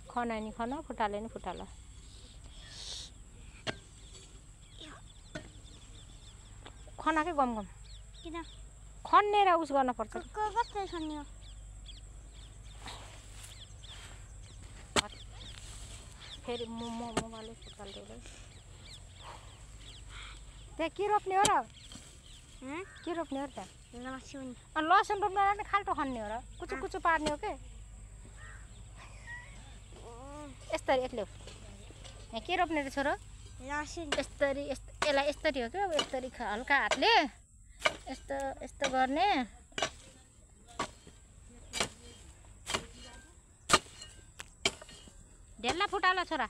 खना नि खन फुटाले नि फुटाला खनाकै गम गम किन खन्नेर उस गर्न पर्छ कसले खन्यो फेरि मोबाइल फुटाल्दै त्यहाँ के रोप्ने हो र के रोप्ने हो र त्यहाँ लसुन रोप्ने खाल्टो खन्ने हो र कुचु कुचु पार्ने हो के यस्तरी यत्ले यहाँ के रोप्ने रहेछ र यस्तरी यसलाई यस्तरी हो क्या यस्तरी हल्का हातले यस्तो यस्तो गर्ने ढेल्ला फुटाला छोरा